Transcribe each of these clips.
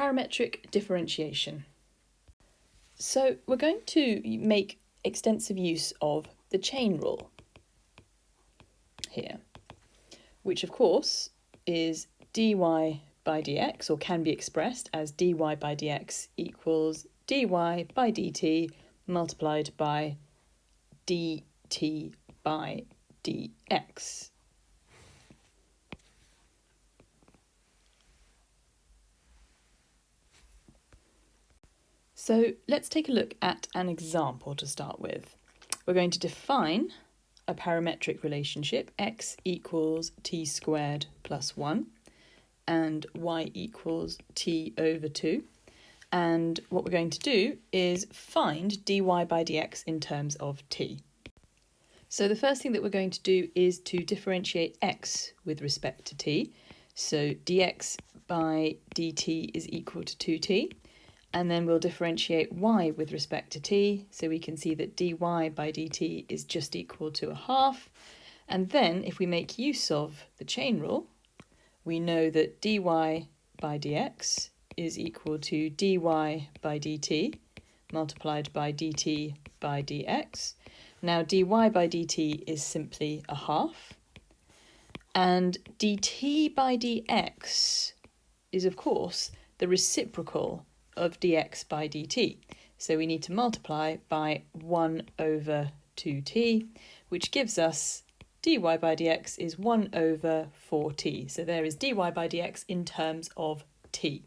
Parametric differentiation. So we're going to make extensive use of the chain rule here, which of course is dy by dx, or can be expressed as dy by dx equals dy by dt multiplied by dt by dx. So let's take a look at an example to start with. We're going to define a parametric relationship, x equals t squared plus 1 and y equals t over 2. And what we're going to do is find dy by dx in terms of t. So the first thing that we're going to do is to differentiate x with respect to t. So dx by dt is equal to 2t. And then we'll differentiate y with respect to t, so we can see that dy by dt is just equal to a half. And then if we make use of the chain rule, we know that dy by dx is equal to dy by dt multiplied by dt by dx. Now dy by dt is simply a half, and dt by dx is of course the reciprocal of dx by dt. So we need to multiply by 1 over 2t, which gives us dy by dx is 1 over 4t. So there is dy by dx in terms of t.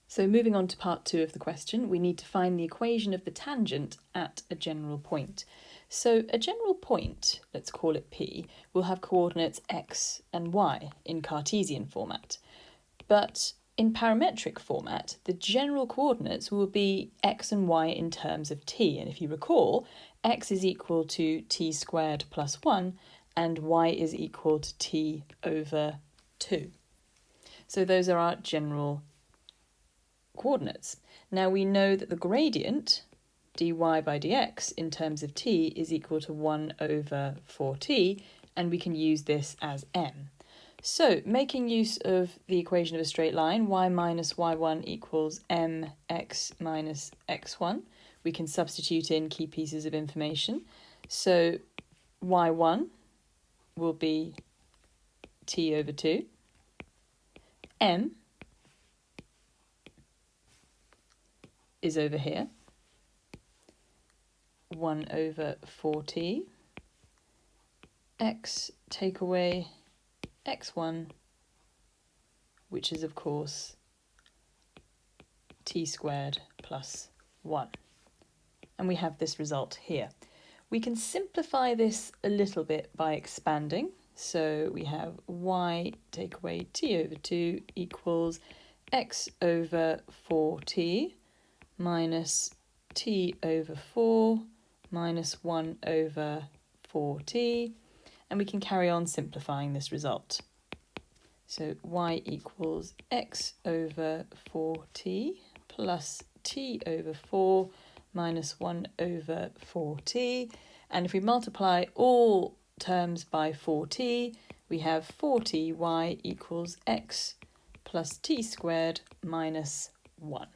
So moving on to part 2 of the question, we need to find the equation of the tangent at a general point. So a general point, let's call it P, will have coordinates x and y in Cartesian format. But in parametric format, the general coordinates will be x and y in terms of t. And if you recall, x is equal to t squared plus 1 and y is equal to t over 2. So those are our general coordinates. Now we know that the gradient dy by dx in terms of t is equal to 1 over 4t, and we can use this as m. So, making use of the equation of a straight line, y minus y1 equals mx minus x1, we can substitute in key pieces of information. So, y1 will be t over 2, m is over here, 1 over 4t, x take away x1, which is of course t squared plus 1. And we have this result here. We can simplify this a little bit by expanding. So we have y take away t over 2 equals x over 4t minus t over 4 minus 1 over 4t. And we can carry on simplifying this result. So y equals x over 4t plus t over 4 minus 1 over 4t. And if we multiply all terms by 4t, we have 4ty equals x plus t squared minus 1.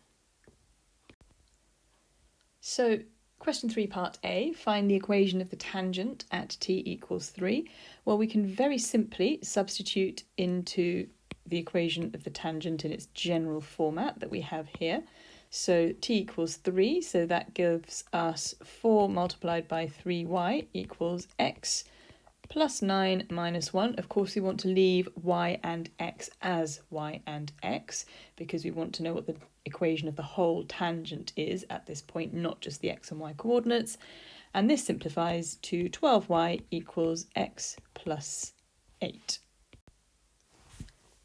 So question 3, part A, find the equation of the tangent at t equals 3. Well, we can very simply substitute into the equation of the tangent in its general format that we have here. So t equals 3, so that gives us 4 multiplied by 3y equals x plus 9 minus 1. Of course, we want to leave y and x as y and x because we want to know what the equation of the whole tangent is at this point, not just the x and y coordinates. And this simplifies to 12y equals x plus 8.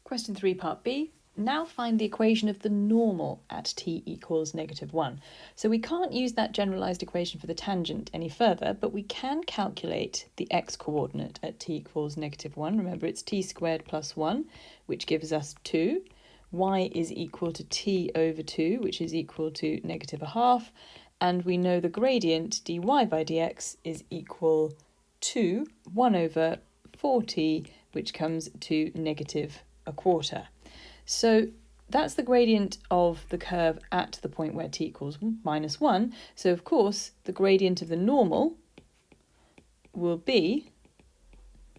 Question 3, part B. Now find the equation of the normal at t equals -1. So we can't use that generalised equation for the tangent any further, but we can calculate the x-coordinate at t equals -1. Remember, it's t squared plus 1, which gives us 2. Y is equal to t over 2, which is equal to -1/2. And we know the gradient dy by dx is equal to 1 over 4t, which comes to -1/4. So that's the gradient of the curve at the point where t equals -1. So of course, the gradient of the normal will be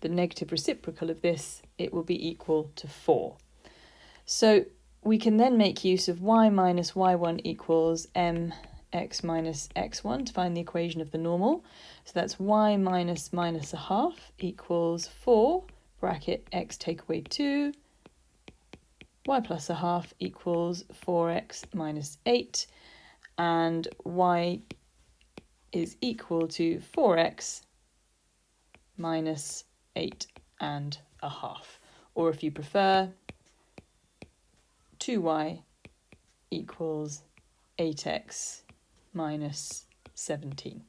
the negative reciprocal of this. It will be equal to 4. So we can then make use of y minus y1 equals mx minus x1 to find the equation of the normal. So that's y minus minus a half equals 4, bracket x take away 2, y plus a half equals 4x minus 8, and y is equal to 4x minus 8 and a half. Or if you prefer, 2y equals 8x minus 17.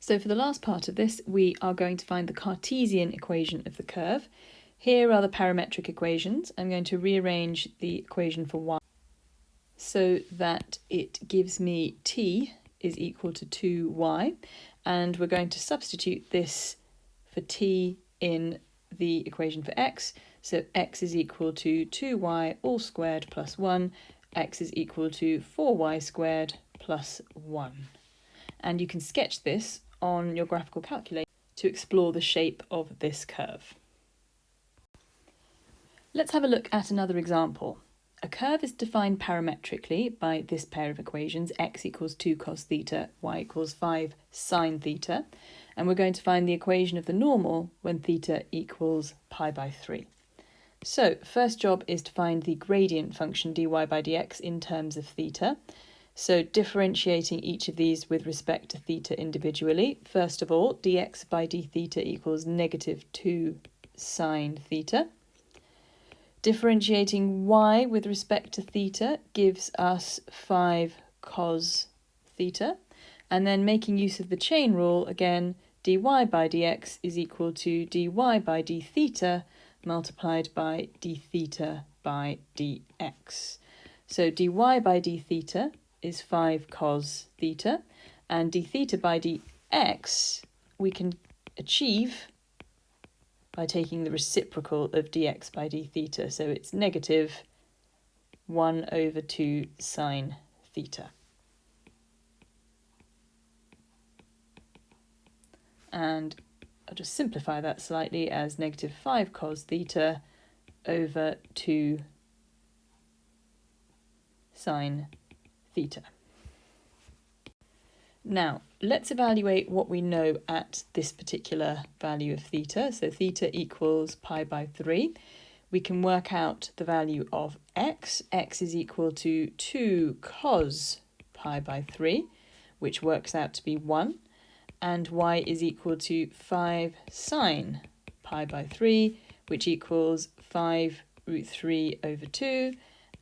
So for the last part of this, we are going to find the Cartesian equation of the curve. Here are the parametric equations. I'm going to rearrange the equation for y so that it gives me t is equal to 2y, and we're going to substitute this for t in the equation for x. So x is equal to 2y all squared plus 1, x is equal to 4y squared plus 1. And you can sketch this on your graphical calculator to explore the shape of this curve. Let's have a look at another example. A curve is defined parametrically by this pair of equations, x equals 2 cos theta, y equals 5 sine theta, and we're going to find the equation of the normal when theta equals pi by 3. So first job is to find the gradient function dy by dx in terms of theta. So differentiating each of these with respect to theta individually. First of all, dx by d theta equals negative 2 sine theta. Differentiating y with respect to theta gives us 5 cos theta. And then making use of the chain rule, again, dy by dx is equal to dy by d theta multiplied by d theta by dx. So dy by d theta is 5 cos theta, and d theta by dx we can achieve by taking the reciprocal of dx by d theta. So it's negative 1 over 2 sine theta. And I'll just simplify that slightly as negative 5 cos theta over 2 sine theta. Now, let's evaluate what we know at this particular value of theta. So theta equals pi by 3. We can work out the value of x. X is equal to 2 cos pi by 3, which works out to be 1. And y is equal to 5 sine pi by 3, which equals 5 root 3 over 2.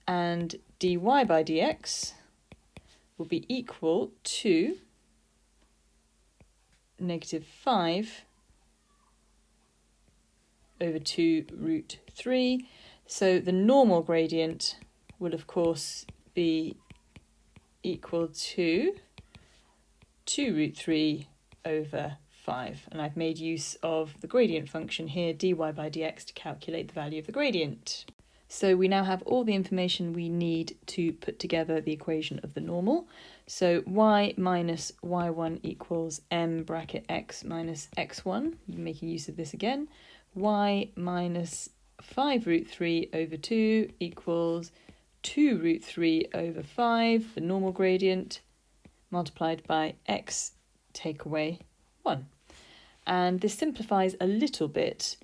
And dy by dx will be equal to negative 5 over 2 root 3. So the normal gradient will of course be equal to 2 root 3 over 5. And I've made use of the gradient function here, dy by dx, to calculate the value of the gradient. So we now have all the information we need to put together the equation of the normal. So y minus y1 equals m bracket x minus x1, making use of this again. Y minus 5 root 3 over 2 equals 2 root 3 over 5, the normal gradient, multiplied by x take away 1. And this simplifies a little bit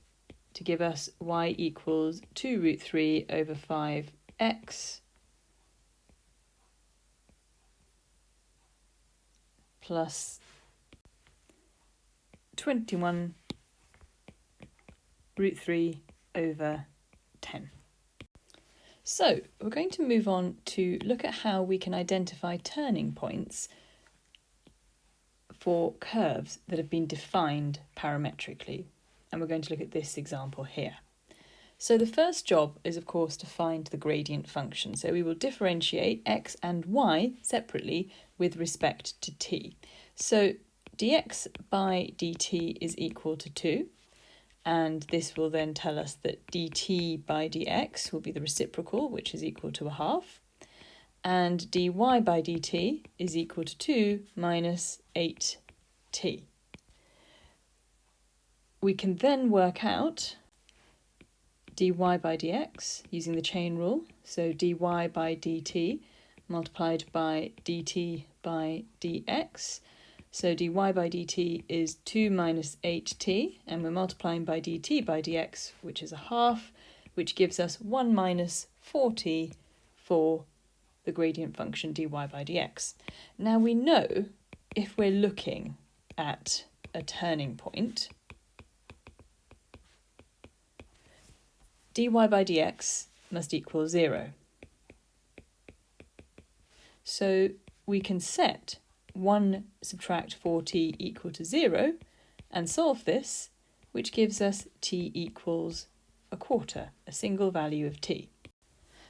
to give us y equals 2 root 3 over 5x plus 21 root 3 over 10. So we're going to move on to look at how we can identify turning points for curves that have been defined parametrically. And we're going to look at this example here. So the first job is, of course, to find the gradient function. So we will differentiate x and y separately with respect to t. So dx by dt is equal to 2. and this will then tell us that dt by dx will be the reciprocal, which is equal to a half, and dy by dt is equal to 2 minus 8t. We can then work out dy by dx using the chain rule, so dy by dt multiplied by dt by dx. So dy by dt is 2 minus 8t, and we're multiplying by dt by dx, which is a half, which gives us 1 minus 4t for the gradient function dy by dx. Now we know if we're looking at a turning point, dy by dx must equal 0. So we can set 1 subtract 4t equal to 0 and solve this, which gives us t equals a quarter, a single value of t.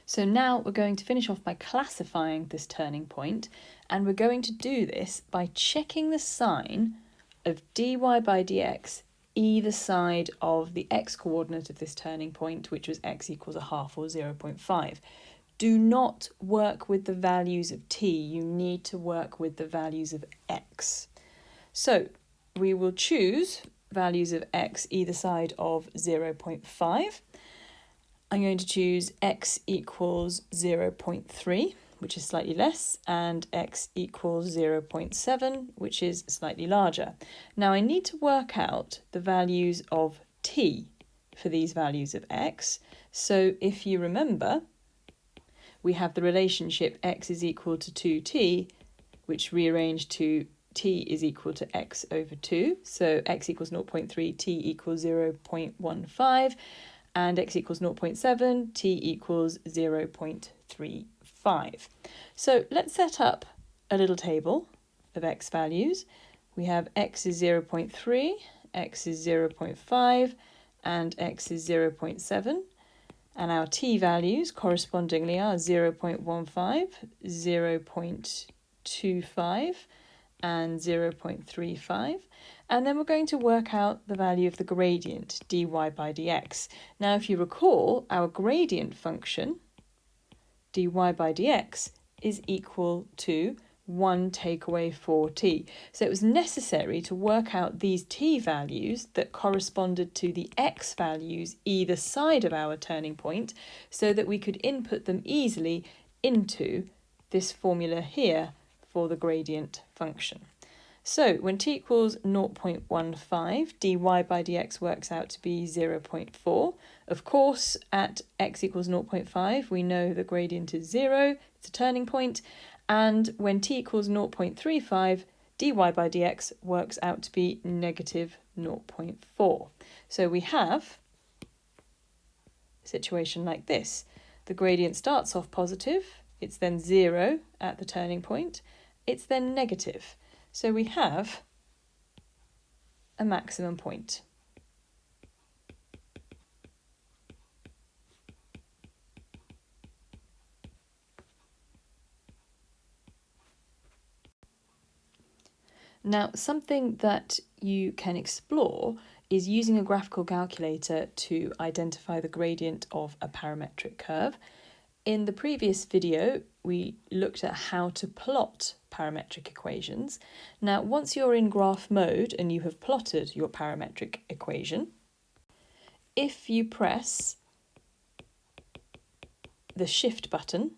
So now we're going to finish off by classifying this turning point, and we're going to do this by checking the sign of dy by dx either side of the x-coordinate of this turning point, which was x equals a half or 0.5. Do not work with the values of t, you need to work with the values of x. So we will choose values of x either side of 0.5. I'm going to choose x equals 0.3, which is slightly less, and x equals 0.7, which is slightly larger. Now I need to work out the values of t for these values of x. So if you remember, we have the relationship x is equal to 2t, which rearranged to t is equal to x over 2. So x equals 0.3, t equals 0.15, and x equals 0.7, t equals 0.35. So let's set up a little table of x values. We have x is 0.3, x is 0.5, and x is 0.7. And our t values correspondingly are 0.15, 0.25, and 0.35. And then we're going to work out the value of the gradient, dy by dx. Now, if you recall, our gradient function, dy by dx, is equal to 1 take away 4t. So it was necessary to work out these t values that corresponded to the x values either side of our turning point so that we could input them easily into this formula here for the gradient function. So when t equals 0.15, dy by dx works out to be 0.4. Of course, at x equals 0.5, we know the gradient is 0, it's a turning point, and when t equals 0.35, dy by dx works out to be negative 0.4. So we have a situation like this. The gradient starts off positive, it's then 0 at the turning point, it's then negative. So we have a maximum point. Now, something that you can explore is using a graphical calculator to identify the gradient of a parametric curve. In the previous video, we looked at how to plot parametric equations. Now, once you're in graph mode and you have plotted your parametric equation, if you press the Shift button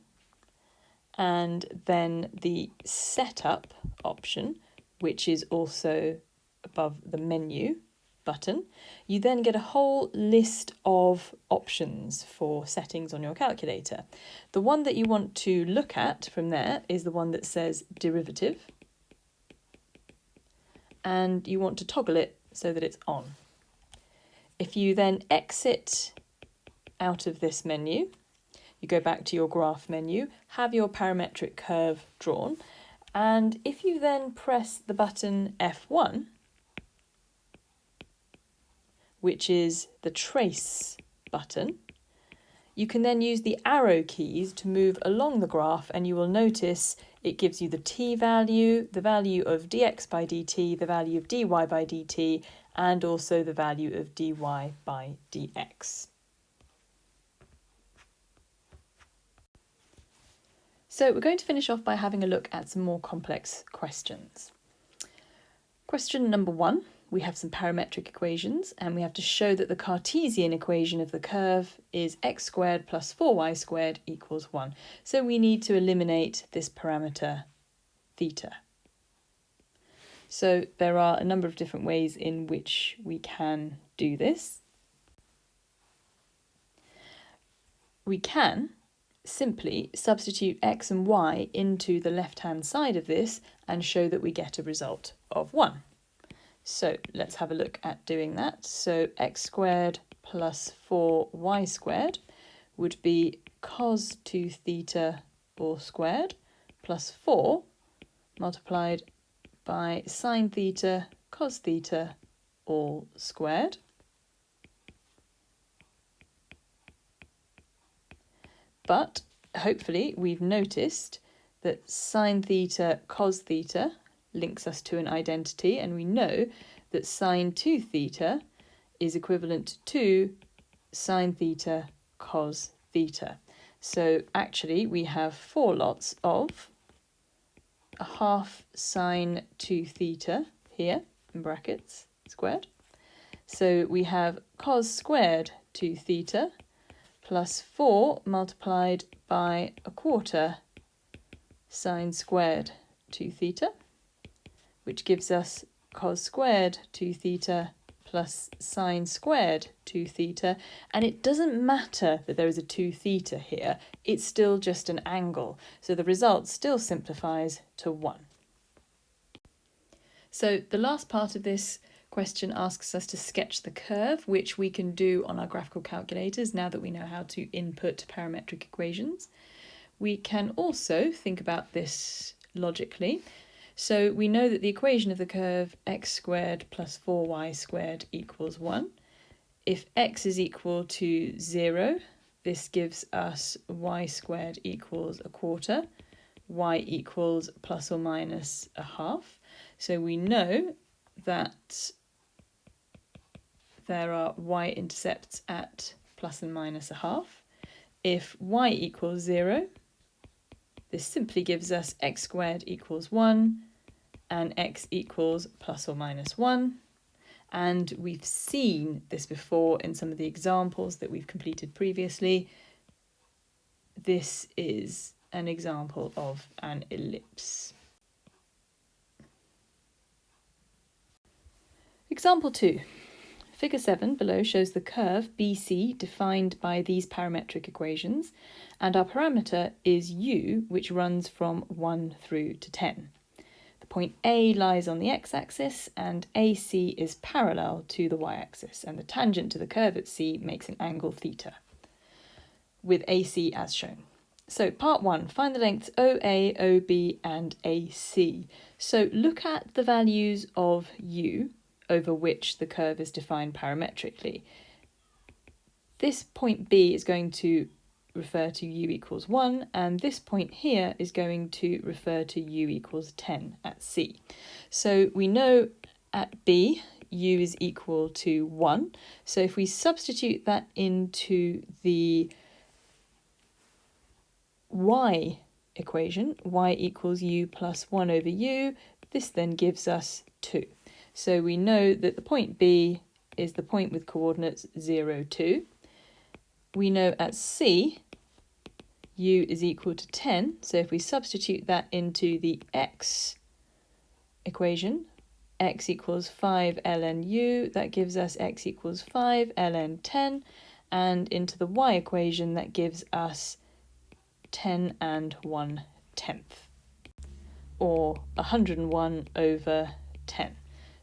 and then the Setup option, which is also above the Menu button, you then get a whole list of options for settings on your calculator. The one that you want to look at from there is the one that says Derivative, and you want to toggle it so that it's on. If you then exit out of this menu, you go back to your graph menu, have your parametric curve drawn, and if you then press the button F1, which is the trace button, you can then use the arrow keys to move along the graph, and you will notice it gives you the t value, the value of dx by dt, the value of dy by dt, and also the value of dy by dx. So we're going to finish off by having a look at some more complex questions. Question number 1, we have some parametric equations and we have to show that the Cartesian equation of the curve is x squared plus 4y squared equals 1. So we need to eliminate this parameter theta. So there are a number of different ways in which we can do this. We can simply substitute x and y into the left-hand side of this and show that we get a result of 1. So let's have a look at doing that. So x squared plus 4y squared would be cos 2 theta all squared plus 4 multiplied by sine theta cos theta all squared. But hopefully we've noticed that sine theta cos theta links us to an identity, and we know that sine 2 theta is equivalent to sine theta cos theta. So actually we have 4 lots of a half sine 2 theta here in brackets squared. So we have cos squared 2 theta plus 4 multiplied by a quarter sine squared 2 theta, which gives us cos squared 2 theta plus sine squared 2 theta. And it doesn't matter that there is a 2 theta here, it's still just an angle. So the result still simplifies to 1. So the last part of this question asks us to sketch the curve, which we can do on our graphical calculators now that we know how to input parametric equations. We can also think about this logically. So we know that the equation of the curve x squared plus 4y squared equals 1. If x is equal to 0, this gives us y squared equals a quarter, y equals plus or minus a half. So we know that there are y-intercepts at plus and minus a half. If y equals 0, this simply gives us x squared equals 1 and x equals plus or minus 1. And we've seen this before in some of the examples that we've completed previously. This is an example of an ellipse. Example 2. Figure 7 below shows the curve BC defined by these parametric equations, and our parameter is u, which runs from 1 through to 10. The point A lies on the x-axis and AC is parallel to the y-axis, and the tangent to the curve at C makes an angle theta, with AC as shown. So part 1, find the lengths OA, OB and AC. So look at the values of u over which the curve is defined parametrically. This point B is going to refer to u equals 1, and this point here is going to refer to u equals 10 at C. So we know at B u is equal to 1, so if we substitute that into the y equation, y equals u plus 1 over u, this then gives us 2. So we know that the point B is the point with coordinates 0, 2. We know at C, u is equal to 10. So if we substitute that into the x equation, x equals 5 ln u, that gives us x equals 5 ln 10. And into the y equation, that gives us 10 and 1/10, or 101 over 10.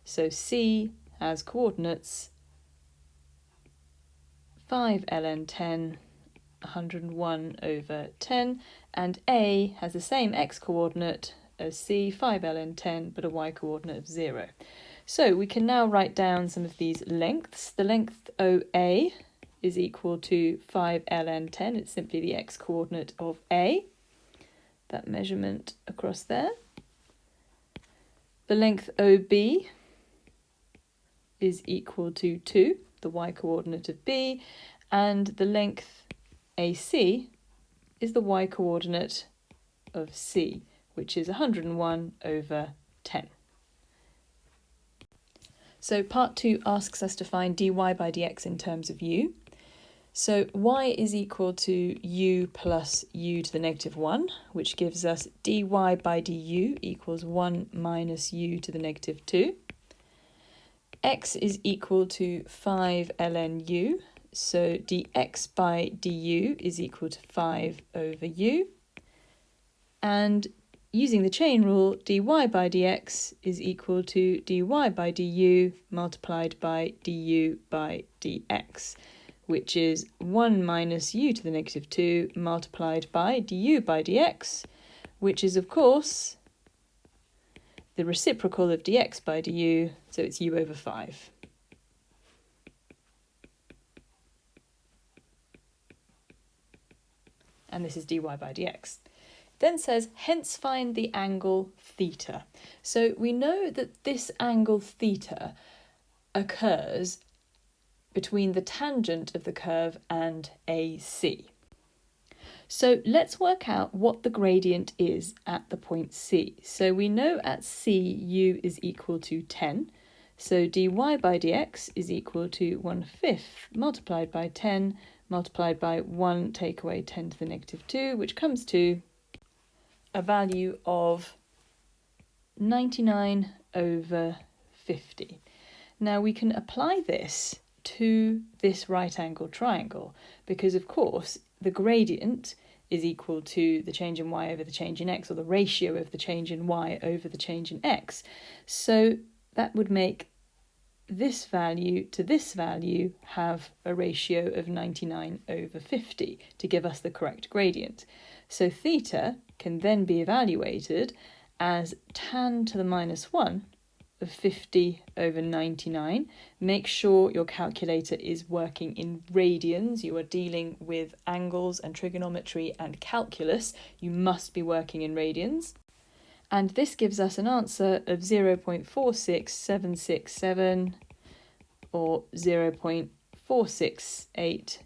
So C has coordinates 5 ln 10, 101 over 10, and A has the same x coordinate as C, 5 ln 10, but a y coordinate of 0. So we can now write down some of these lengths. The length OA is equal to 5 ln 10. It's simply the x coordinate of A, that measurement across there. The length OB is equal to 2, the y-coordinate of B, and the length AC is the y-coordinate of C, which is 101 over 10. So part 2 asks us to find dy by dx in terms of u. So y is equal to u plus u to the negative 1, which gives us dy by du equals 1 minus u to the negative 2. X is equal to 5 ln u, so dx by du is equal to 5 over u. And using the chain rule, dy by dx is equal to dy by du multiplied by du by dx, which is 1 minus u to the negative 2 multiplied by du by dx, which is, of course, the reciprocal of dx by du, so it's u over 5. And this is dy by dx. Then says, hence find the angle theta. So we know that this angle theta occurs between the tangent of the curve and AC. So let's work out what the gradient is at the point C. So we know at C u is equal to 10. So dy by dx is equal to 1/5 multiplied by 10 multiplied by 1 take away 10 to the negative 2, which comes to a value of 99 over 50. Now we can apply this to this right angle triangle because, of course, the gradient is equal to the change in y over the change in x, or the ratio of the change in y over the change in x. So that would make this value to this value have a ratio of 99 over 50 to give us the correct gradient. So theta can then be evaluated as tan to the minus 1 of 50 over 99. Make sure your calculator is working in radians. You are dealing with angles and trigonometry and calculus. You must be working in radians. And this gives us an answer of 0.46767 or 0.468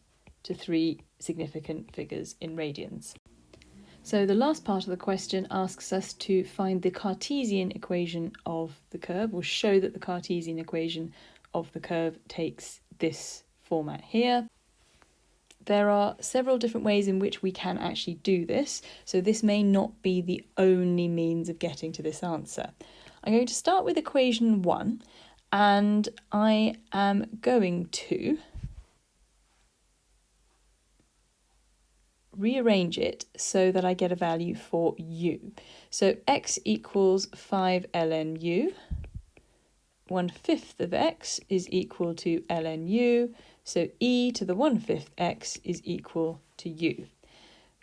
to 3 significant figures in radians. So the last part of the question asks us to find the Cartesian equation of the curve, or show that the Cartesian equation of the curve takes this format here. There are several different ways in which we can actually do this, so this may not be the only means of getting to this answer. I'm going to start with equation 1, and I am going to rearrange it so that I get a value for u. So x equals 5 ln u. 1/5 of x is equal to ln u. So e to the 1/5 x is equal to u.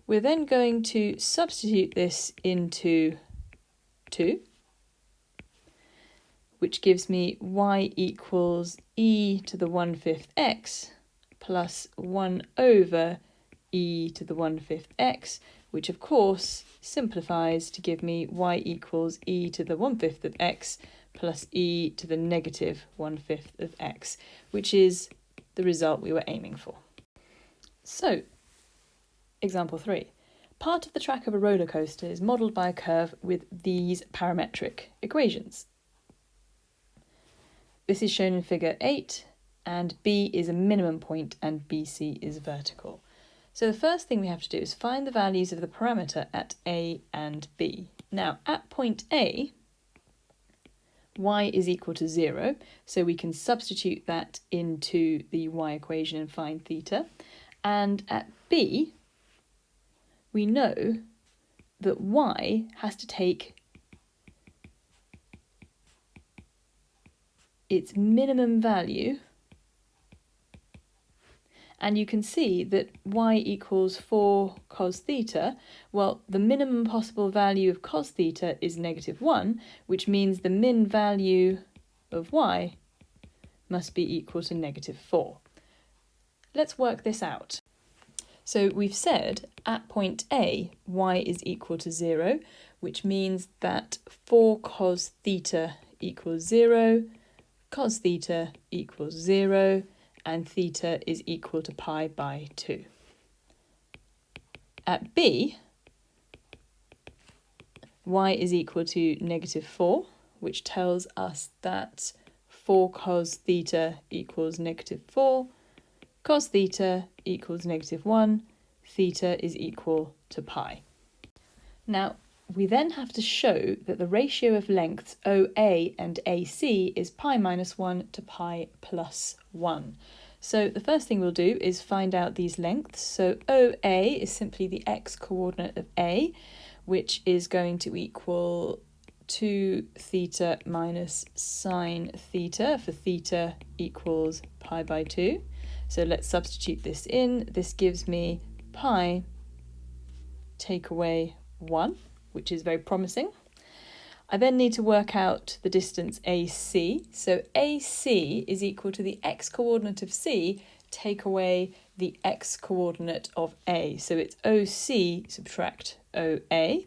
We're then going to substitute this into 2, which gives me y equals e to the 1/5 x plus 1 over e to the 1/5 x, which of course simplifies to give me y equals e to the 1/5 of x plus e to the negative 1/5 of x, which is the result we were aiming for. So, example 3. Part of the track of a roller coaster is modelled by a curve with these parametric equations. This is shown in figure 8, and B is a minimum point and BC is vertical. So the first thing we have to do is find the values of the parameter at A and B. Now, at point A, y is equal to 0, so we can substitute that into the y equation and find theta. And at B, we know that y has to take its minimum value, and you can see that y equals 4 cos theta. Well, the minimum possible value of cos theta is -1, which means the min value of y must be equal to -4. Let's work this out. So we've said at point A, y is equal to 0, which means that 4 cos theta equals 0, cos theta equals 0, and theta is equal to pi by 2. At b, y is equal to negative 4, which tells us that 4 cos theta equals negative 4, cos theta equals negative 1, theta is equal to pi. Now, we then have to show that the ratio of lengths OA and AC is pi minus 1 to pi plus 1. So the first thing we'll do is find out these lengths. So OA is simply the x-coordinate of A, which is going to equal 2 theta minus sine theta, for theta equals pi by 2. So let's substitute this in. This gives me pi take away 1, which is very promising. I then need to work out the distance AC. So AC is equal to the x-coordinate of C take away the x-coordinate of A. So it's OC subtract OA.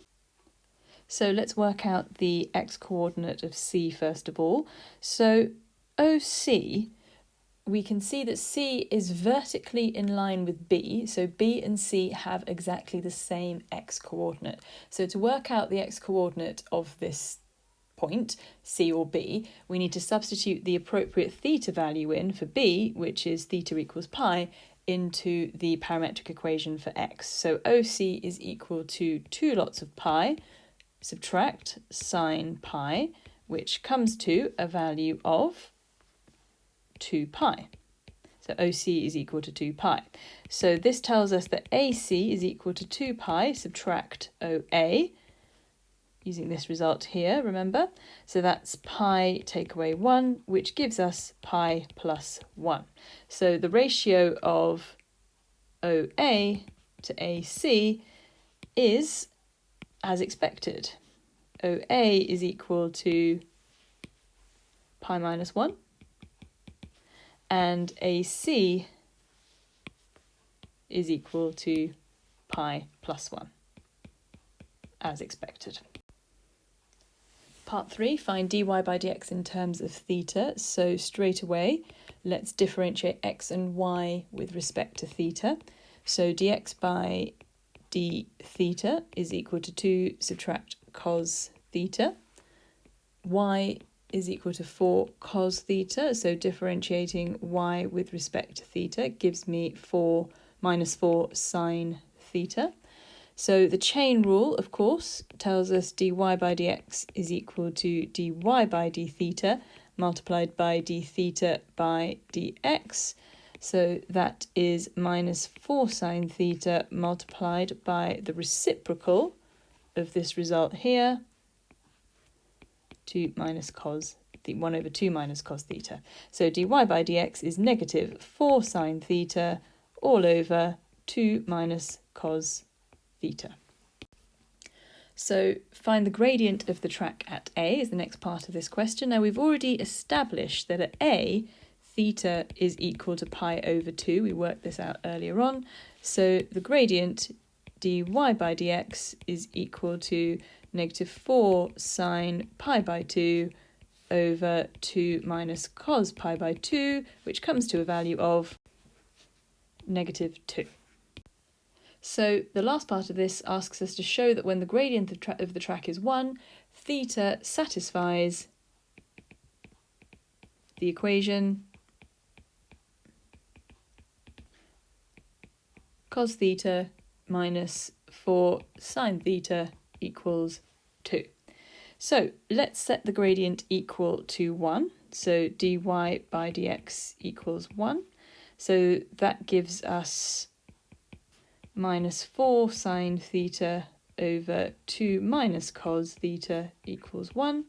So let's work out the x-coordinate of C first of all. So OC, we can see that C is vertically in line with B, so B and C have exactly the same x-coordinate. So to work out the x-coordinate of this point, C or B, we need to substitute the appropriate theta value in for B, which is theta equals pi, into the parametric equation for x. So OC is equal to 2 lots of pi, subtract sine pi, which comes to a value of 2 pi. So OC is equal to 2 pi. So this tells us that AC is equal to 2 pi subtract OA, using this result here, remember? So that's pi take away 1, which gives us pi plus 1. So the ratio of OA to AC is as expected. OA is equal to pi minus 1, and AC is equal to pi plus 1, as expected. Part 3, find dy by dx in terms of theta. So straight away, let's differentiate x and y with respect to theta. So dx by d theta is equal to 2 subtract cos theta. Y is equal to 4 cos theta, so differentiating y with respect to theta gives me minus 4 sine theta. So the chain rule, of course, tells us dy by dx is equal to dy by d theta multiplied by d theta by dx. So that is minus 4 sine theta multiplied by the reciprocal of this result here, 2 minus cos, 1 over 2 minus cos theta. So dy by dx is negative 4 sine theta all over 2 minus cos theta. So find the gradient of the track at A is the next part of this question. Now we've already established that at A, theta is equal to pi over 2. We worked this out earlier on. So the gradient dy by dx is equal to negative 4 sine pi by 2 over 2 minus cos pi by 2, which comes to a value of negative 2. So the last part of this asks us to show that when the gradient of the track is 1, theta satisfies the equation cos theta minus 4 sine theta equals 2. So let's set the gradient equal to 1. So dy by dx equals 1. So that gives us minus 4 sine theta over 2 minus cos theta equals 1.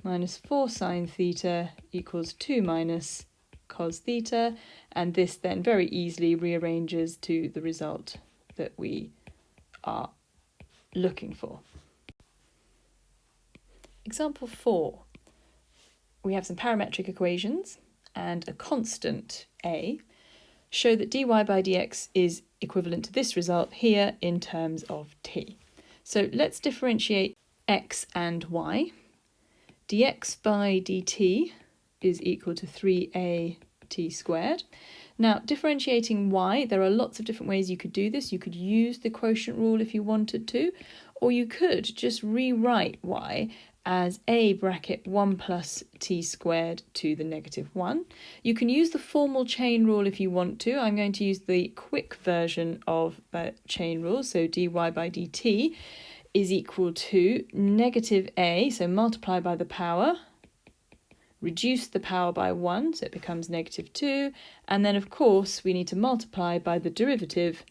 Minus 4 sine theta equals 2 minus cos theta. And this then very easily rearranges to the result that we are looking for. Example 4. We have some parametric equations and a constant a. Show that dy by dx is equivalent to this result here in terms of t. So let's differentiate x and y. Dx by dt is equal to 3at squared. Now, differentiating y, there are lots of different ways you could do this. You could use the quotient rule if you wanted to, or you could just rewrite y as a bracket 1 plus t squared to the negative 1. You can use the formal chain rule if you want to. I'm going to use the quick version of the chain rule, so dy by dt is equal to negative a, so multiply by the power, reduce the power by 1, so it becomes negative 2, and then of course we need to multiply by the derivative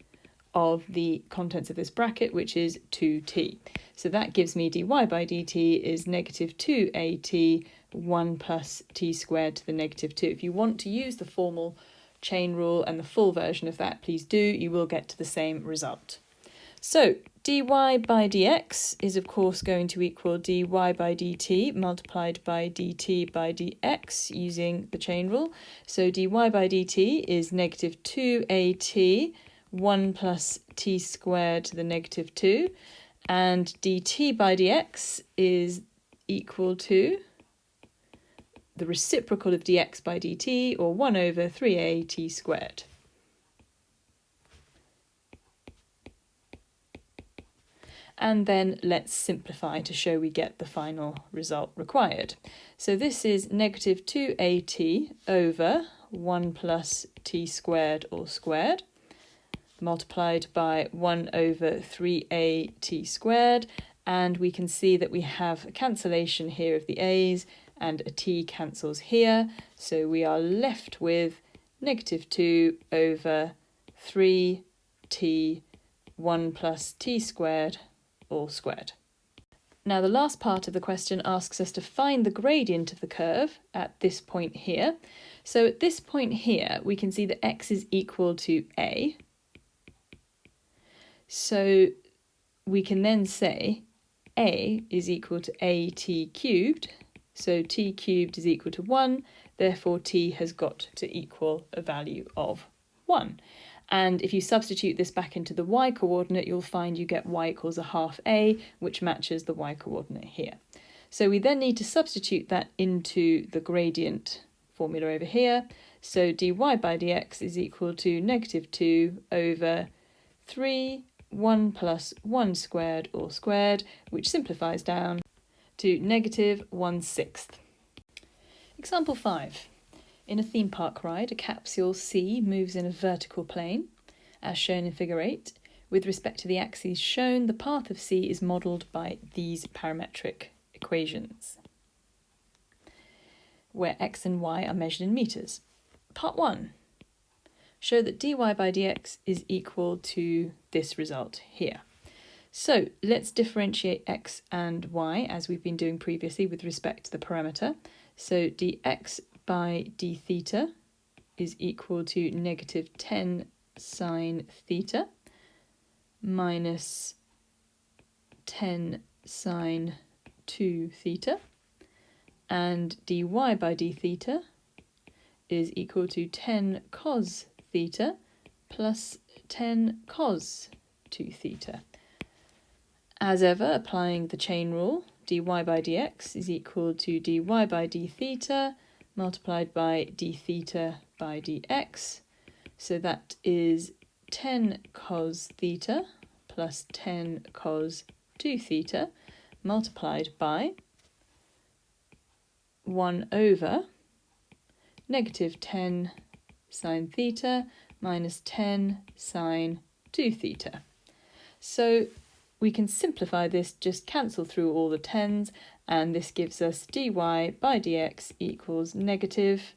of the contents of this bracket, which is 2t. So that gives me dy by dt is negative 2at 1 plus t squared to the negative 2. If you want to use the formal chain rule and the full version of that, please do. You will get to the same result. So dy by dx is of course going to equal dy by dt multiplied by dt by dx using the chain rule. So dy by dt is negative 2at 1 plus t squared to the negative 2, and dt by dx is equal to the reciprocal of dx by dt, or 1 over 3at squared. And then let's simplify to show we get the final result required. So this is negative 2at over 1 plus t squared all squared, multiplied by 1 over 3at squared, and we can see that we have a cancellation here of the a's and a t cancels here, so we are left with negative 2 over 3t 1 plus t squared all squared. Now the last part of the question asks us to find the gradient of the curve at this point here. So at this point here we can see that x is equal to a. So we can then say a is equal to at cubed, so t cubed is equal to 1, therefore t has got to equal a value of 1. And if you substitute this back into the y coordinate, you'll find you get y equals a half a, which matches the y coordinate here. So we then need to substitute that into the gradient formula over here. So dy by dx is equal to negative 2 over 3 1 plus 1 squared all squared, which simplifies down to negative 1/6. Example 5. In a theme park ride, a capsule C moves in a vertical plane, as shown in figure 8. With respect to the axes shown, the path of C is modelled by these parametric equations, where x and y are measured in metres. Part 1. Show that dy by dx is equal to this result here. So let's differentiate x and y as we've been doing previously with respect to the parameter. So dx by d theta is equal to negative 10 sine theta minus 10 sine 2 theta, and dy by d theta is equal to 10 cos theta plus 10 cos 2 theta. As ever, applying the chain rule, dy by dx is equal to dy by d theta multiplied by d theta by dx. So that is 10 cos theta plus 10 cos 2 theta multiplied by 1 over negative 10 sine theta minus 10 sine 2 theta. So we can simplify this, just cancel through all the 10s, and this gives us dy by dx equals negative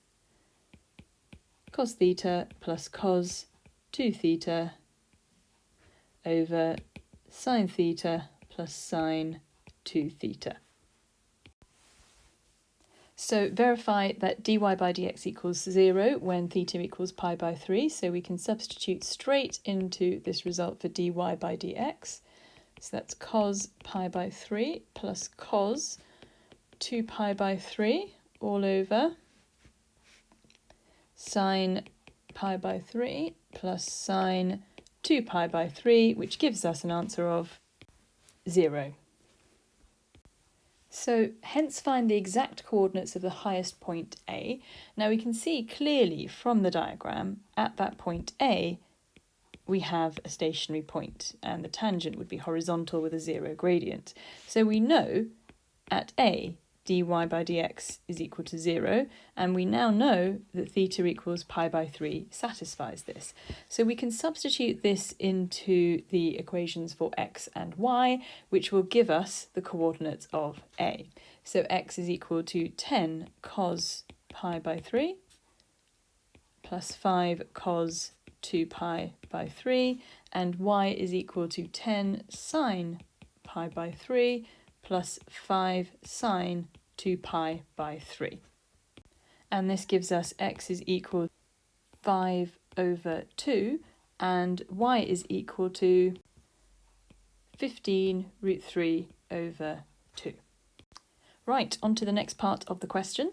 cos theta plus cos 2 theta over sine theta plus sine 2 theta. So verify that dy by dx equals 0 when theta equals pi by 3. So we can substitute straight into this result for dy by dx. So that's cos pi by 3 plus cos 2 pi by 3 all over sine pi by 3 plus sine 2 pi by 3, which gives us an answer of 0. So hence find the exact coordinates of the highest point A. Now we can see clearly from the diagram at that point A we have a stationary point and the tangent would be horizontal with a zero gradient. So we know at A dy by dx is equal to 0, and we now know that theta equals pi by 3 satisfies this. So we can substitute this into the equations for x and y, which will give us the coordinates of A. So x is equal to 10 cos pi by 3 plus 5 cos 2 pi by 3, and y is equal to 10 sine pi by 3 plus 5 sine 2 pi by 3. And this gives us x is equal to 5 over 2 and y is equal to 15 root 3 over 2. Right, on to the next part of the question.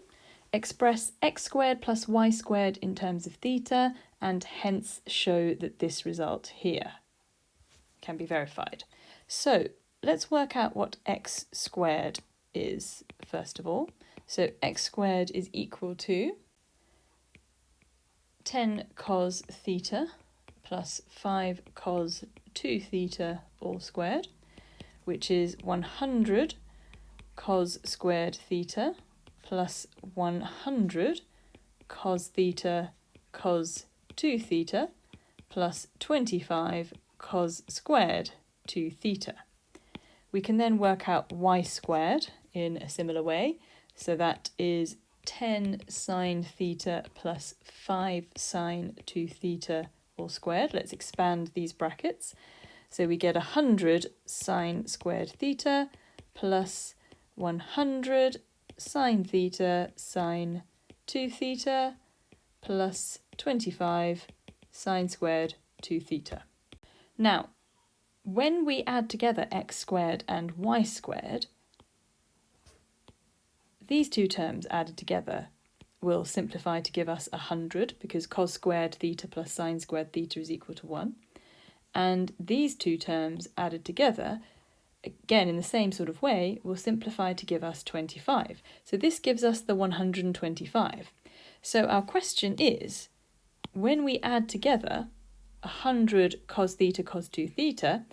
Express x squared plus y squared in terms of theta and hence show that this result here can be verified. So let's work out what x squared is first of all. So x squared is equal to 10 cos theta plus 5 cos 2 theta all squared, which is 100 cos squared theta plus 100 cos theta cos 2 theta plus 25 cos squared 2 theta. We can then work out y squared in a similar way. So that is 10 sine theta plus 5 sine 2 theta all squared. Let's expand these brackets. So we get 100 sine squared theta plus 100 sine theta sine 2 theta plus 25 sine squared 2 theta. Now, when we add together x squared and y squared, these two terms added together will simplify to give us 100 because cos squared theta plus sine squared theta is equal to 1. And these two terms added together, again in the same sort of way, will simplify to give us 25. So this gives us the 125. So our question is, when we add together 100 cos theta cos 2 theta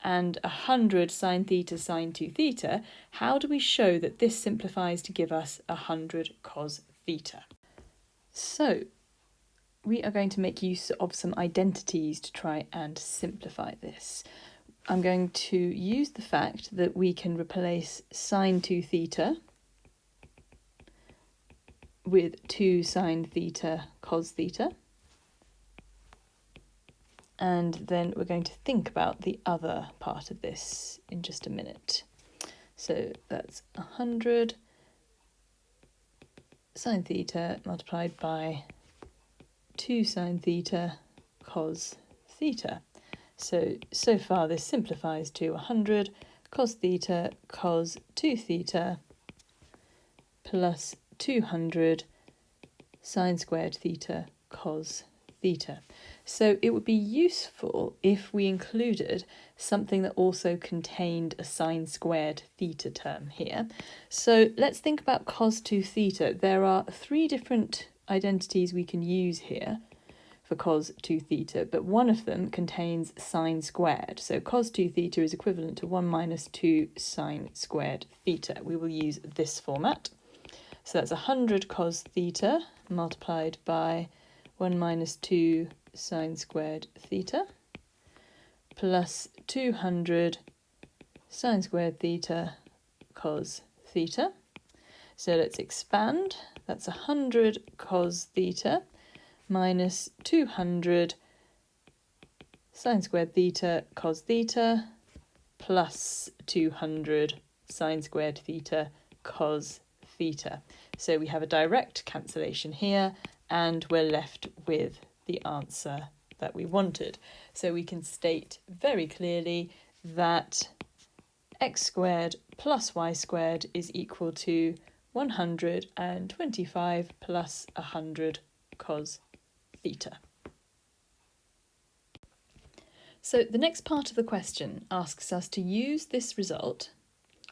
and 100 sine theta sine 2 theta, how do we show that this simplifies to give us 100 cos theta? So we are going to make use of some identities to try and simplify this. I'm going to use the fact that we can replace sine 2 theta with 2 sine theta cos theta. And then we're going to think about the other part of this in just a minute. So that's 100 sine theta multiplied by 2 sine theta cos theta. So far this simplifies to 100 cos theta cos 2 theta plus 200 sine squared theta cos theta. So it would be useful if we included something that also contained a sine squared theta term here. So let's think about cos 2 theta. There are 3 different identities we can use here for cos 2 theta, but one of them contains sine squared. So cos 2 theta is equivalent to 1 minus 2 sine squared theta. We will use this format. So that's 100 cos theta multiplied by 1 minus 2 sine squared theta plus 200 sine squared theta cos theta. So let's expand. That's 100 cos theta minus 200 sine squared theta cos theta plus 200 sine squared theta cos theta. So we have a direct cancellation here and we're left with the answer that we wanted. So we can state very clearly that x squared plus y squared is equal to 125 plus 100 cos theta. So the next part of the question asks us to use this result,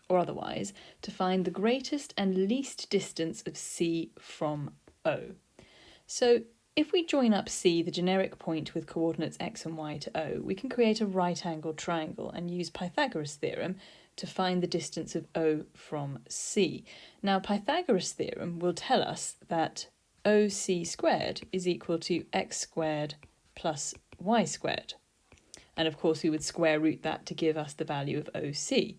or otherwise, to find the greatest and least distance of C from O. So if we join up C, the generic point with coordinates x and y to O, we can create a right-angled triangle and use Pythagoras Theorem to find the distance of O from C. Now, Pythagoras Theorem will tell us that OC squared is equal to x squared plus y squared. And of course, we would square root that to give us the value of OC.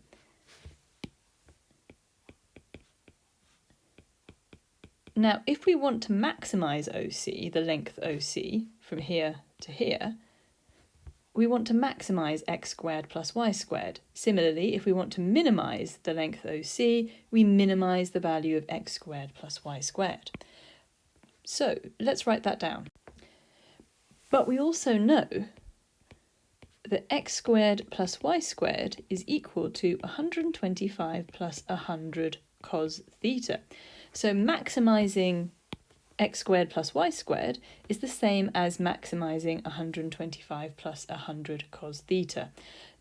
Now, if we want to maximise OC, the length OC, from here to here, we want to maximise x squared plus y squared. Similarly, if we want to minimise the length OC, we minimise the value of x squared plus y squared. So let's write that down. But we also know that x squared plus y squared is equal to 125 plus 100 cos theta. So maximising x squared plus y squared is the same as maximising 125 plus 100 cos theta.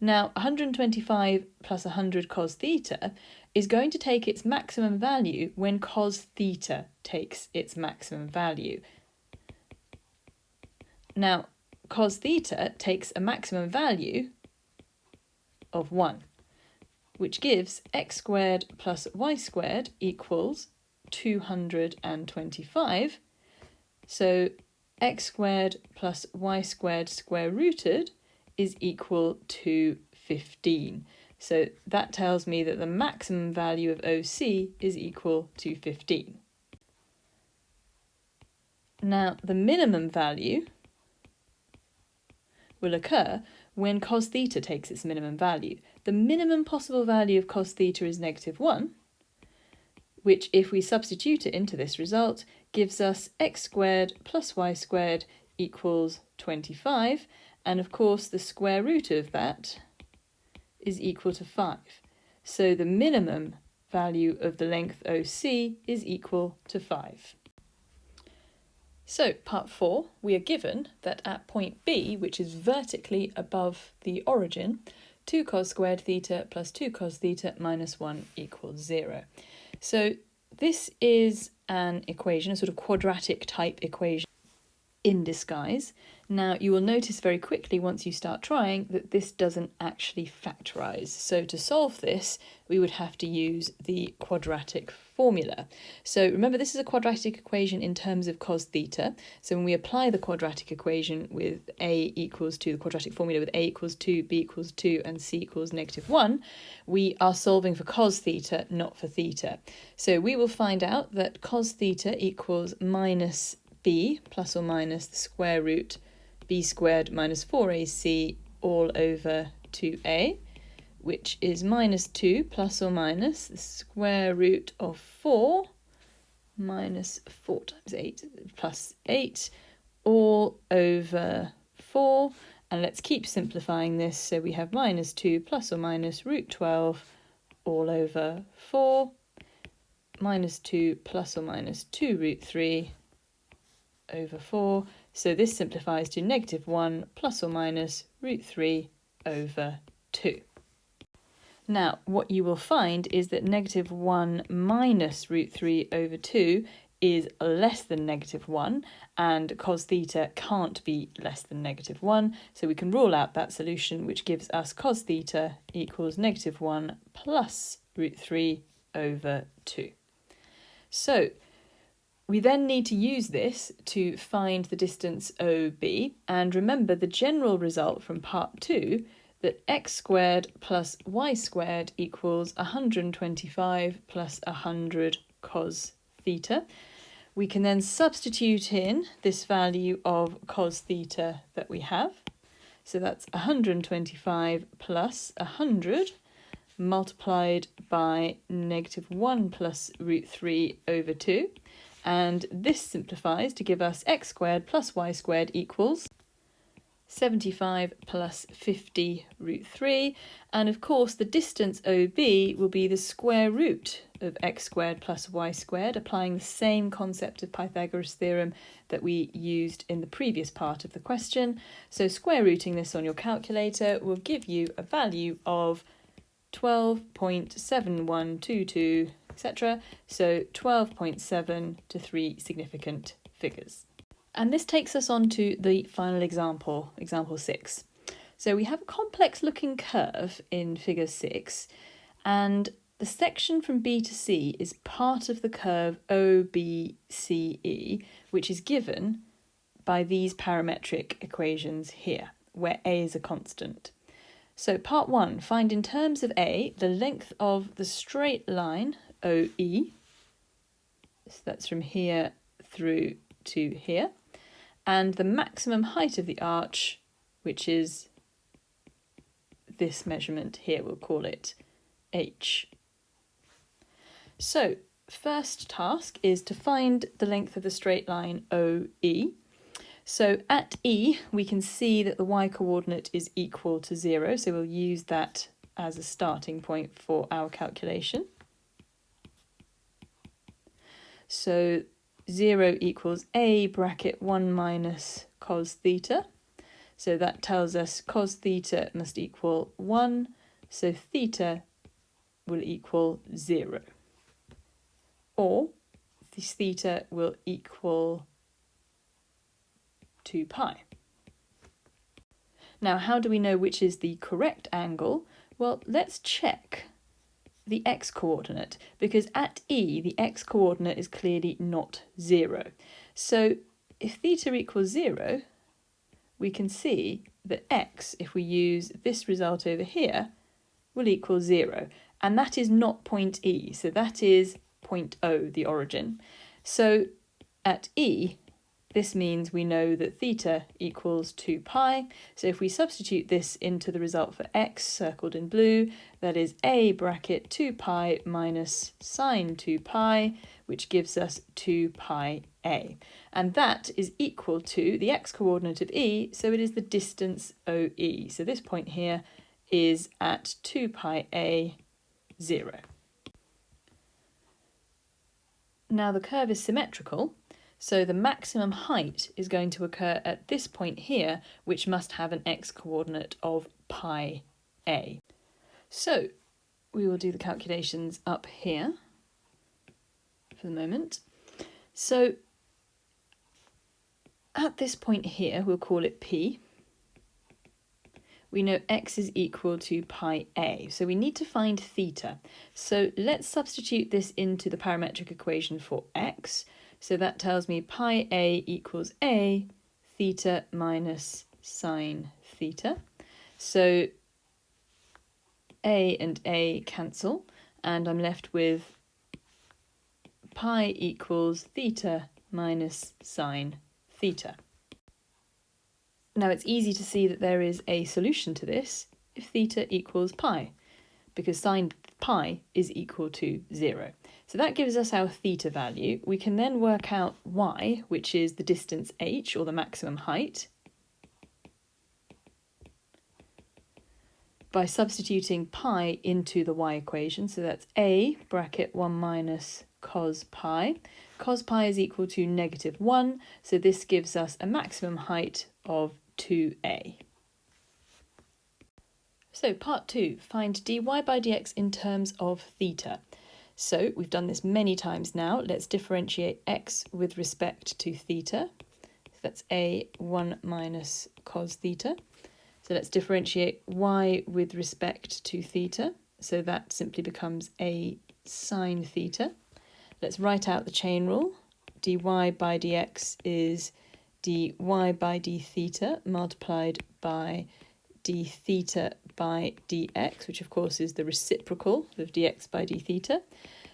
Now, 125 plus 100 cos theta is going to take its maximum value when cos theta takes its maximum value. Now, cos theta takes a maximum value of 1, which gives x squared plus y squared equals 225. So x squared plus y squared square rooted is equal to 15. So that tells me that the maximum value of OC is equal to 15. Now, the minimum value will occur when cos theta takes its minimum value. The minimum possible value of cos theta is -1, which, if we substitute it into this result, gives us x squared plus y squared equals 25, and of course the square root of that is equal to 5. So the minimum value of the length OC is equal to 5. So, part 4, we are given that at point B, which is vertically above the origin, 2 cos squared theta plus 2 cos theta minus 1 equals 0. So this is an equation, a sort of quadratic type equation in disguise. Now, you will notice very quickly once you start trying that this doesn't actually factorise. So to solve this, we would have to use the quadratic formula. So remember, this is a quadratic equation in terms of cos theta. So when we apply the quadratic equation with a equals 2, the quadratic formula with a equals 2, b equals 2, and c equals -1, we are solving for cos theta, not for theta. So we will find out that cos theta equals minus b plus or minus the square root b squared minus 4ac all over 2a, which is minus 2 plus or minus the square root of 4 minus 4 times 8 plus 8 all over 4. And let's keep simplifying this. So we have minus 2 plus or minus root 12 all over 4, minus 2 plus or minus 2 root 3 over 4. So this simplifies to -1 plus or minus root 3 over 2. Now, what you will find is that -1 minus root 3 over 2 is less than -1, and cos theta can't be less than -1, so we can rule out that solution, which gives us cos theta equals -1 plus root 3 over 2. So we then need to use this to find the distance OB, and remember the general result from part 2, that x squared plus y squared equals 125 plus 100 cos theta. We can then substitute in this value of cos theta that we have. So that's 125 plus 100 multiplied by -1 plus root 3 over 2. And this simplifies to give us x squared plus y squared equals 75 plus 50 root 3. And of course, the distance OB will be the square root of x squared plus y squared, applying the same concept of Pythagoras theorem that we used in the previous part of the question. So square rooting this on your calculator will give you a value of 12.7122, etc. So 12.7 to 3 significant figures. And this takes us on to the final example, example 6. So we have a complex looking curve in figure 6, and the section from B to C is part of the curve OBCE, which is given by these parametric equations here, where A is a constant. So part 1, find in terms of A the length of the straight line OE, so that's from here through to here, and the maximum height of the arch, which is this measurement here, we'll call it H. So first task is to find the length of the straight line OE. So at E, we can see that the y-coordinate is equal to 0, so we'll use that as a starting point for our calculation. So 0 equals A bracket 1 minus cos theta. So that tells us cos theta must equal 1, so theta will equal 0. Or this theta will equal 2 pi. Now, how do we know which is the correct angle? Well, let's check the x-coordinate, because at E, the x-coordinate is clearly not 0. So if theta equals 0, we can see that x, if we use this result over here, will equal 0. And that is not point E, so that is point O, the origin. So at E, this means we know that theta equals 2 pi. So if we substitute this into the result for x, circled in blue, that is A bracket 2 pi minus sine 2 pi, which gives us 2 pi A. And that is equal to the x-coordinate of E, so it is the distance OE. So this point here is at 2 pi A, 0. Now the curve is symmetrical, so the maximum height is going to occur at this point here, which must have an x-coordinate of pi A. So we will do the calculations up here for the moment. So at this point here, we'll call it P. We know x is equal to pi A, so we need to find theta. So let's substitute this into the parametric equation for x. So that tells me pi A equals A, theta minus sine theta. So A and A cancel, and I'm left with pi equals theta minus sine theta. Now it's easy to see that there is a solution to this if theta equals pi, because sine pi is equal to 0. So that gives us our theta value. We can then work out y, which is the distance h, or the maximum height, by substituting pi into the y equation. So that's a bracket 1 minus cos pi. Cos pi is equal to -1, so this gives us a maximum height of 2a. So part 2, find dy by dx in terms of theta. So we've done this many times now. Let's differentiate x with respect to theta. So that's a 1 minus cos theta. So let's differentiate y with respect to theta. So that simply becomes a sine theta. Let's write out the chain rule. Dy by dx is dy by d theta multiplied by d theta by dx, which of course is the reciprocal of dx by d theta.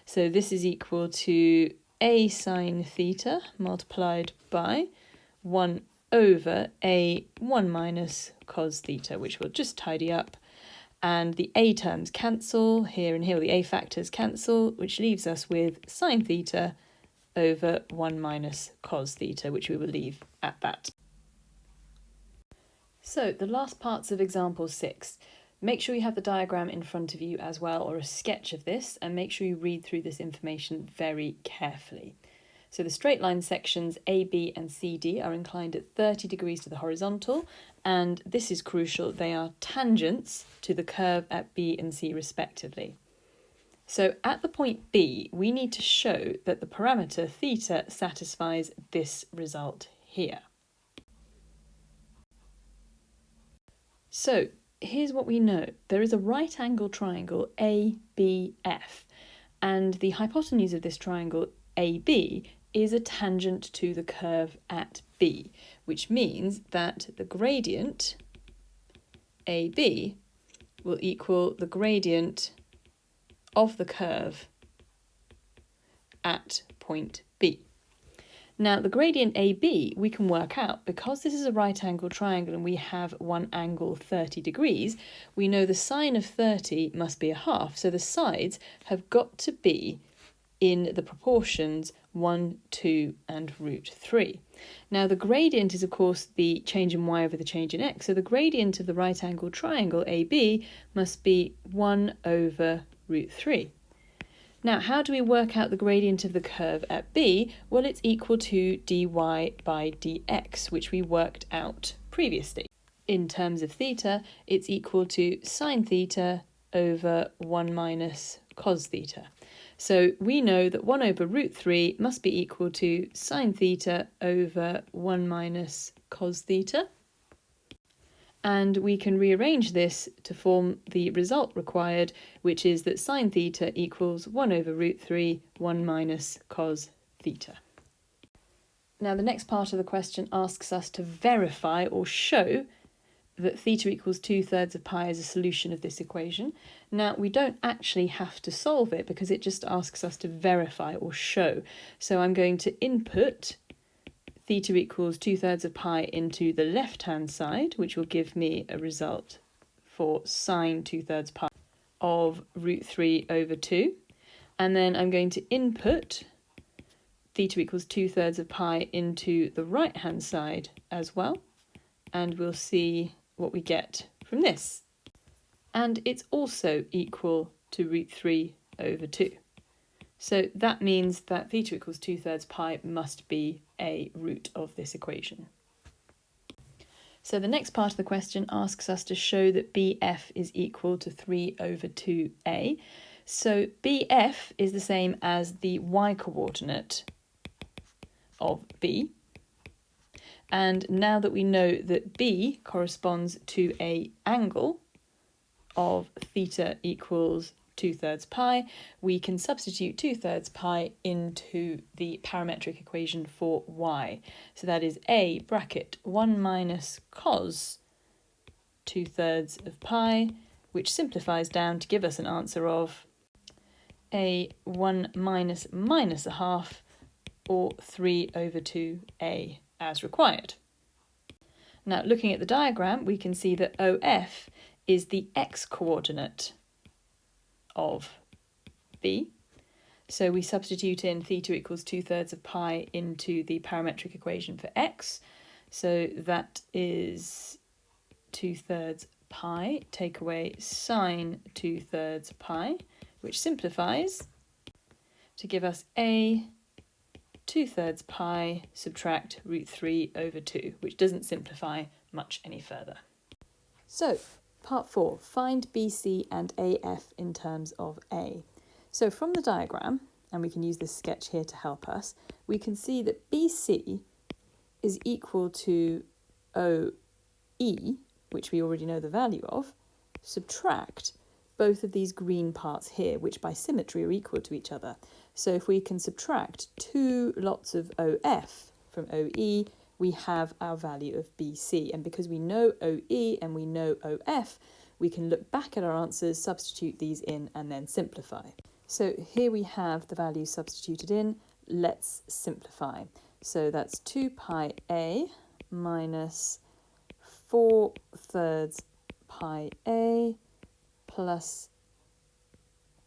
So this is equal to a sine theta multiplied by 1 over a 1 minus cos theta, which we'll just tidy up. And the a terms cancel, here and here the a factors cancel, which leaves us with sine theta over 1 minus cos theta, which we will leave at that. So the last parts of example 6. Make sure you have the diagram in front of you as well, or a sketch of this, and make sure you read through this information very carefully. So the straight line sections AB and CD are inclined at 30 degrees to the horizontal, and this is crucial, they are tangents to the curve at B and C respectively. So at the point B, we need to show that the parameter theta satisfies this result here. So here's what we know. There is a right angle triangle ABF, and the hypotenuse of this triangle AB is a tangent to the curve at B, which means that the gradient AB will equal the gradient of the curve at point B. Now, the gradient AB we can work out because this is a right angle triangle and we have one angle 30 degrees. We know the sine of 30 must be a half, so the sides have got to be in the proportions 1, 2 and root 3. Now, the gradient is of course the change in y over the change in x, so the gradient of the right angle triangle AB must be 1 over root 3. Now, how do we work out the gradient of the curve at B? Well, it's equal to dy by dx, which we worked out previously. In terms of theta, it's equal to sine theta over 1 minus cos theta. So we know that 1 over root 3 must be equal to sine theta over 1 minus cos theta. And we can rearrange this to form the result required, which is that sine theta equals 1 over root 3, 1 minus cos theta. Now the next part of the question asks us to verify or show that theta equals 2/3 of pi is a solution of this equation. Now we don't actually have to solve it because it just asks us to verify or show. So I'm going to input theta equals 2/3 of pi into the left-hand side, which will give me a result for sine 2/3 pi of root 3 over 2. And then I'm going to input theta equals 2/3 of pi into the right-hand side as well. And we'll see what we get from this. And it's also equal to root 3 over 2. So that means that theta equals 2/3 pi must be a root of this equation. So the next part of the question asks us to show that BF is equal to 3 over 2a. So BF is the same as the y-coordinate of B. And now that we know that B corresponds to an angle of theta equals 2/3 pi, we can substitute 2/3 pi into the parametric equation for y. So that is a bracket 1 minus cos 2/3 of pi, which simplifies down to give us an answer of a 1 minus minus a half, or 3 over 2a as required. Now looking at the diagram, we can see that OF is the x-coordinate of B. So we substitute in theta equals 2/3 of pi into the parametric equation for x. So that is 2/3 pi, take away sine 2/3 pi, which simplifies to give us a 2/3 pi subtract root 3 over 2, which doesn't simplify much any further. So part 4, find BC and AF in terms of A. So from the diagram, and we can use this sketch here to help us, we can see that BC is equal to OE, which we already know the value of, subtract both of these green parts here, which by symmetry are equal to each other. So if we can subtract 2 lots of OF from OE, we have our value of BC. And because we know OE and we know OF, we can look back at our answers, substitute these in, and then simplify. So here we have the values substituted in. Let's simplify. So that's 2 pi A minus 4/3 pi A plus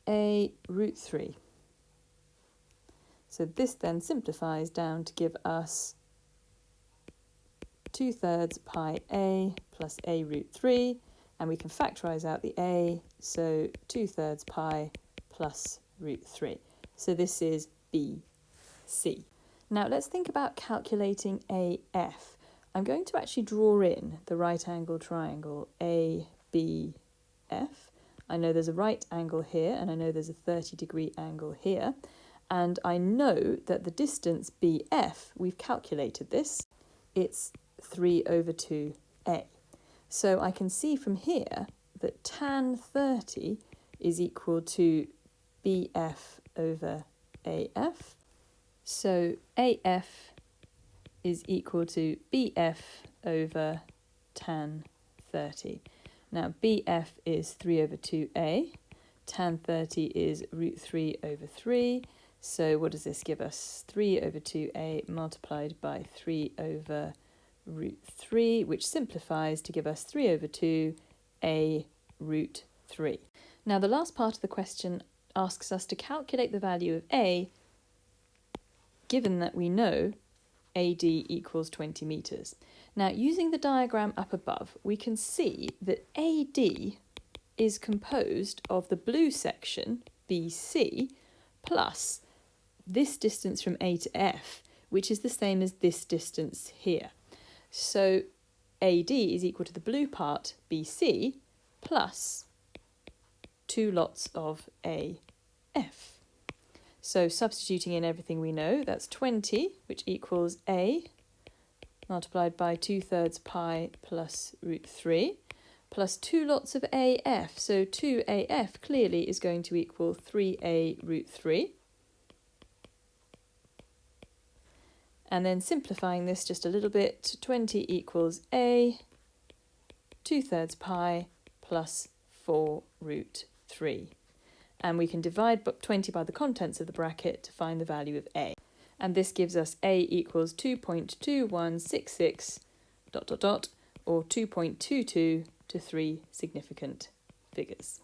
A root 3. So this then simplifies down to give us 2/3 pi A plus A root 3, and we can factorise out the A, so 2/3 pi plus root 3. So this is BC. Now let's think about calculating AF. I'm going to actually draw in the right angle triangle ABF. I know there's a right angle here and I know there's a 30-degree angle here. And I know that the distance BF, we've calculated this, it's 3/2a. So I can see from here that tan 30 is equal to BF over AF. So AF is equal to BF over tan 30. Now BF is 3/2a, tan 30 is √3/3. So what does this give us? 3/2a multiplied by 3/√3, which simplifies to give us 3/2a √3. Now the last part of the question asks us to calculate the value of a, given that we know AD equals 20 metres. Now using the diagram up above, we can see that AD is composed of the blue section, BC, plus this distance from A to F, which is the same as this distance here. So AD is equal to the blue part, BC, plus 2 lots of AF. So substituting in everything we know, that's 20, which equals A multiplied by 2/3 pi plus √3, plus 2 lots of AF. So 2AF clearly is going to equal 3a √3. And then simplifying this just a little bit, 20 equals A 2/3 pi plus 4√3. And we can divide 20 by the contents of the bracket to find the value of A. And this gives us A equals 2.2166 ... or 2.22 to 3 significant figures.